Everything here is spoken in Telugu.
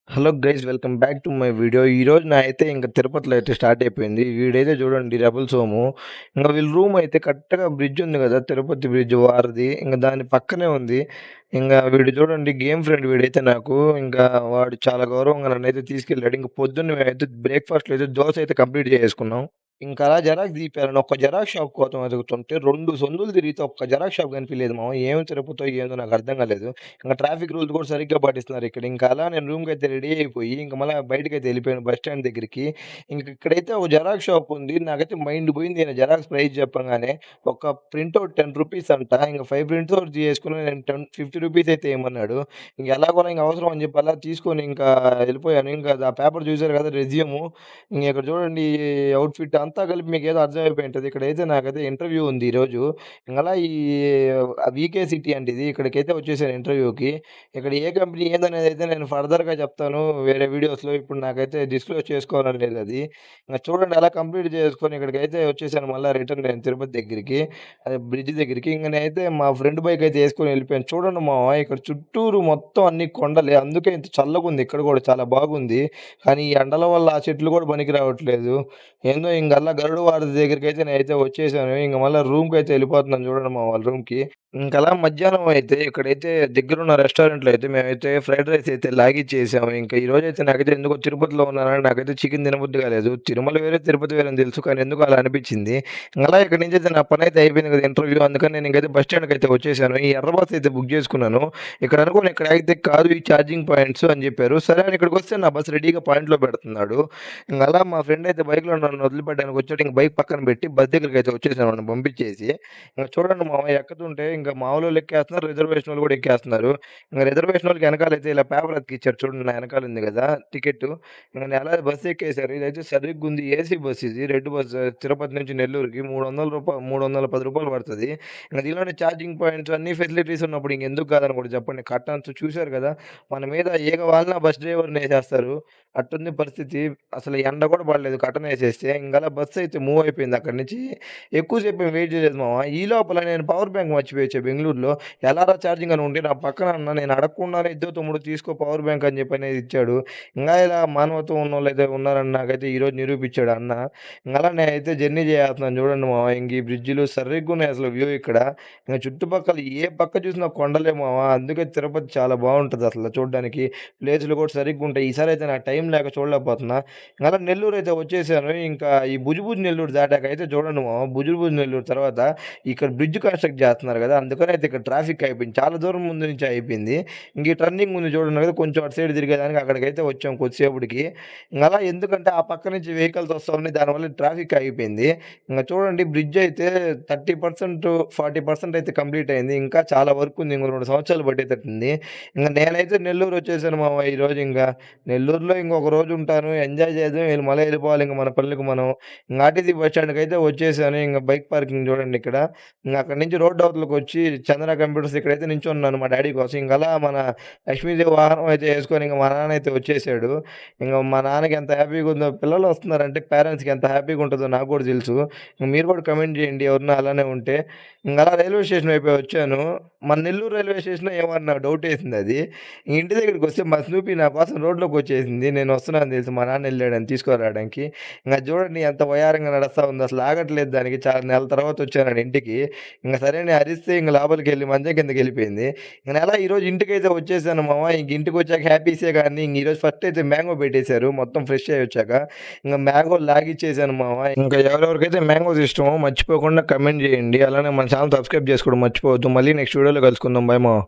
Hello guys welcome back to my video. ఈరోజు నా అయితే ఇంక తిరుపతిలో అయితే స్టార్ట్ అయిపోయింది. వీడైతే చూడండి రెబెల్ సోము. ఇంక వీళ్ళ రూమ్ అయితే కరెక్ట్‌గా బ్రిడ్జ్ ఉంది గదా! తిరుపతి బ్రిడ్జ్ వారధి. ఇంక దాని పక్కనే ఉంది. ఇంగ వీడు చూడండి గేమ్ ఫ్రెండ్ వీడైతే నాకు. ఇంకా వాడు చాలా గౌరవంగా నన్నైతే తీసుకెళ్ళాడు. ఇంక పొద్దున్న మేమైతే బ్రేక్‌ఫాస్ట్‌లో అయితే దోస అయితే కంప్లీట్ చేసేసుకున్నాం. ఇంకా అలా జిరాక్స్ తీపియాలని ఒక్క జిరాక్స్ షాప్ కోసం వెతుకుతుంటే 2 సందులు తిరిగితే ఒక్క జిరాక్స్ షాప్ కనిపియలేదు మామ. ఏమి తిరుపతో ఏందో నాకు అర్థం కాలేదు. ఇంక ట్రాఫిక్ రూల్స్ కూడా సరిగ్గా పాటిస్తున్నారు ఇక్కడ. ఇంకా అలా నేను రూమ్‌కైతే రెడీ అయిపోయి ఇంక మళ్ళా బయటికైతే ఎళ్ళిపోయాను బస్ స్టాండ్ దగ్గరికి. ఇంక ఇక్కడైతే ఒక జిరాక్స్ షాప్ ఉంది. నాకైతే మైండ్ పోయింది. నేను జిరాక్స్ ప్రైస్ చెప్పంగానే ఒక ప్రింటౌట్ ₹10 అంట. ఇంక 5 ప్రింట్స్ ఔట్ తీసుకుని నేను ₹50 అయితే ఇయమన్నాడు. ఇంక ఎలాగోలా ఇంక అవసరం అని చెప్పి అలా తీసుకొని ఇంకా ఎళ్ళిపోయాను. ఇంకా ఆ పేపర్ చూసారు కదా! రెజ్యూము. ఇంక ఇక్కడ చూడండి అవుట్‌ఫిట్ అంతా కలిపి మీకేదో అర్థమైపోయి ఉంటది. ఇక్కడైతే నాకైతే ఇంటర్వ్యూ ఉంది ఈరోజు. ఇంగలా ఈ వీకే సిటీ అంట ఇది. ఇక్కడికైతే వచ్చేసాను ఇంటర్వ్యూకి. ఇక్కడ ఏ కంపెనీ ఏందనేదైతే నేను ఫర్దర్‌గా చెప్తాను వేరే వీడియోస్‌లో. ఇప్పుడు నాకైతే డిస్క్లోజ్ చేసుకోవాలని లేదది. ఇంగ చూడండి అలా కంప్లీట్ చేసుకొని ఇక్కడికైతే వచ్చేసాను మళ్ళా రిటర్న్ నేను తిరుపతి దగ్గరికి. అదే బ్రిడ్జ్ దగ్గరికి. ఇంక నేనైతే మా ఫ్రెండ్ బైక్ అయితే యేసుకొని ఎళ్ళిపోయాను. చూడండి మామ ఇక్కడ చుట్టూరు మొత్తం అన్ని కొండలే. అందుకే ఇంత చల్లగుంది ఇక్కడ గూడా చాలా బాగుంది. కానీ ఈ ఎండల వల్ల ఆ చెట్లు గూడా పనికి రావట్లేదు. ఏందో ఇంగల్లా గరుడ వారధి దగ్గరికైతే నేనైతే వచ్చేసాను. ఇంక మళ్ళా రూమ్‌కైతే ఎళ్ళిపోతున్నాను చూడండి మా వాళ్ళ రూమ్‌కి. ఇంకలా మధ్యాహ్నం అయితే ఇక్కడైతే దగ్గరున్న రెస్టారెంట్‌లో అయితే మేమైతే ఫ్రైడ్ రైస్ అయితే లాగిచ్చేసాము. ఇంక ఈరోజైతే నాకైతే ఎందుకో తిరుపతిలో ఉన్నానని నాకైతే చికెన్ తినబుద్ధి కాలేదు. తిరుమల వేరే, తిరుపతి వేరే అని తెలుసు. కానీ ఎందుకో అలా అనిపిచ్చింది. ఇంగలా ఇక్కడి నుంచైతే నా పనైతే అయిపోయింది కదా! ఇంటర్వ్యూ అందుకని నేను ఇంకైతే బస్ స్టాండ్‌కైతే వచ్చేసాను. ఈ ఎర్ర బస్ అయితే బుక్ చేసుకున్నాను. ఇక్కడ అనుకోని ఇక్కడ ఆగితే కాదు ఈ ఛార్జింగ్ పాయింట్స్ అని చెప్పారు. సరే అని ఇక్కడికొస్తే నా బస్ రెడీగా పాయింట్‌లో పెడుతున్నాడు. ఇంగలా మా ఫ్రెండ్ అయితే బైక్‌లో నన్ను వదిలిపెట్టడానికి వచ్చాడు. ఇంక బైక్ పక్కన పెట్టి బస్ దగ్గరికైతే వచ్చేసాను వాడిని పంపించేసి. ఇంక చూడండి మావయ్య ఎక్కుతుంటే ఇంక మామూలోళ్ళు ఎక్కేస్తున్నారు, రిజర్వేషనోళ్ళు కూడా ఎక్కేస్తున్నారు. ఇంక రిజర్వేషనోళ్ళకి ఎనకాలైతే ఇలా పేపర్ అతికిచ్చారు చూడండి నా ఎనకాల ఉంది గదా! టికెట్టు. ఇంక నేనలా బస్ ఎక్కేసారు. ఇదైతే సరిగ్గుంది. ఏసీ బస్ ఇది. రెడ్ బస్ తిరుపతి నుంచి నెల్లూరుకి ₹310 పడతది. ఇంక దీనిలోనే ఛార్జింగ్ పాయింట్స్ అన్ని ఫెసిలిటీస్ ఉన్నప్పుడు ఇంకెందుకు కాదని కూడా చెప్పండి. కర్టన్స్ చూసారు గదా! మన మీద ఈగ వాలినా బస్ డ్రైవర్‌నేసేస్తారు. అట్టుంది పరిస్థితి. అసలు ఎండ కూడా పడలేదు కర్టెనేసేస్తే. ఇంగలా బస్సయితే మూవ్ అయిపోయింది అక్కడి నుంచి. ఎక్కువ సేపు ఏం వెయిట్ చేయలేదు మామ. ఈ లోపల నేను పవర్ బ్యాంక్ మర్చిపోయొచ్చా బెంగుళూరులో. ఎలారా ఛార్జింగ్ అని ఉంటే నా పక్కన అన్న నేను అడగకుండానే "ఇద్దో తమ్ముడు తీసుకో పవర్ బ్యాంక్" అని చెప్పనేది ఇచ్చాడు. ఇంగా ఇలా మానవత్వం ఉన్నోళ్ళైతే ఉన్నారని నాకైతే ఈరోజు నిరూపిచ్చాడు అన్న. ఇంగలా నేనైతే జర్నీ చేసేస్తున్నాను చూడండి మామ. ఇంక ఈ బ్రిడ్జిలు సరిగ్గున్నాయి అసలు వ్యూ ఇక్కడ. ఇంగ చుట్టుపక్కల ఏ పక్క చూసినా కొండలే మామ. అందుకే తిరుపతి చాలా బావుంటదసల చూడ్డానికి. ప్లేసులు కూడా సరిగ్గుంటాయి. ఈసారైతే నాకు టైం లేక చూడలేకపోతున్నా. అలా నెల్లూరైతే వచ్చేసాను. ఇంకా ఈ భుజబుజ్ నెల్లూరు దాటాకైతే చూడండి మామ. భుజబుజ్ నెల్లూరు తర్వాత ఇక్కడ బ్రిడ్జ్ కన్‌స్ట్రక్ట్ జేస్తున్నారు గదా! అందుకనైతే ఇక్కడ ట్రాఫిక్ అయిపోయింది. చాలా దూరం ముందు నుంచే అయిపోయింది. ఇంక ఈ టర్నింగ్ ఉంది చూడండి కదా! కొంచెం అటు సైడ్ తిరిగేదానికి అక్కడికైతే వచ్చాం కొద్దిసేపటికి. ఇంగలా ఎందుకంటే ఆ పక్క నుంచి వెహికల్స్ వస్తా ఉన్నాయి. దానివల్ల ట్రాఫిక్ ఆగిపోయింది. ఇంగ చూడండి బ్రిడ్జ్ అయితే 30% 40% అయితే కంప్లీట్ అయింది. ఇంకా చాలా వర్క్ ఉంది. ఇంకో 2 సంవత్సరాలు పట్టేటట్టుంది. ఇంగ నేనైతే నెల్లూరు వచ్చేసాను మామ ఈరోజు ఇంగ. నెల్లూరులో ఇంకొక రోజు ఉంటాను. ఎంజాయ్ చేద్దాం. మళ్ళా ఎళ్ళిపోవాలి ఇంక మన పనులకు మనం. ఇంగ ఆర్టీసీ బస్ స్టాండ్‌కైతే వచ్చేసాను. ఇంగ బైక్ పార్కింగ్ చూడండి ఇక్కడ. ఇంగ అక్కడి నుంచి రోడ్డు అవతలకొచ్చి చంద్ర కంప్యూటర్స్ ఇక్కడైతే నించొనున్నాను మా డ్యాడీ కోసం. ఇంగలా మన లక్ష్మీదేవి వాహనం అయితే యేసుకొని ఇంగ మా నాన్న అయితే వచ్చేసాడు. ఇంగ మా నాన్నకి ఎంత హ్యాపీగుందో పిల్లలు వస్తున్నారంటే పేరెంట్స్‌కి ఎంత హ్యాపీగా ఉంటదో నాకు గూడా తెలుసు. మీరు కూడా కామెంట్ చేయండి ఎవరన్నా అలానే ఉంటే. ఇంగలా రైల్వే స్టేషన్ వైపే వచ్చాను. మన నెల్లూరు రైల్వే స్టేషనో ఏమో అని నాకు డౌటేసిందది. ఇంటి దగ్గరికొస్తే మా స్నూపీ నా కోసం రోడ్లోకొచ్చేసింది. నేను వస్తున్నానని తెలిసి మా నాన్న ఎళ్ళాడని తీసుకురావడానికి. ఇంగ అది చూడండి ఎంత వయ్యారంగా నడుస్తా ఉందో అసలు ఆగట్లేదు దానికి. చాలా నెలల తర్వాత వచ్చాను ఇంటికి. ఇంగ సరే నేను అరిస్తే ఇంగ లోపలికెళ్ళి మంచం కిందకెళ్ళిపోయింది. ఇంగ నెలా ఈరోజు ఇంటికైతే వచ్చేసాను మామ. ఇంక ఇంటికొచ్చాక హ్యాపీసే గానీ ఇంగ ఈరోజు ఫస్ట్ అయితే మ్యాంగో పెట్టేశారు మొత్తం ఫ్రెష్ అయ్యి వచ్చాక. ఇంగ మ్యాంగో లాగిచ్చేసాను మామ. ఇంకా ఎవరెవరికైతే మ్యాంగోస్ ఇష్టమో మర్చిపోకుండా కామెంట్ చేయండి. అలానే మన ఛానెల్ సబ్స్క్రైబ్ చేసుకోవడం మర్చిపోవద్దు. మళ్ళీ నెక్స్ట్ వీడియోలో కలుసుకుందాం. బై మామ.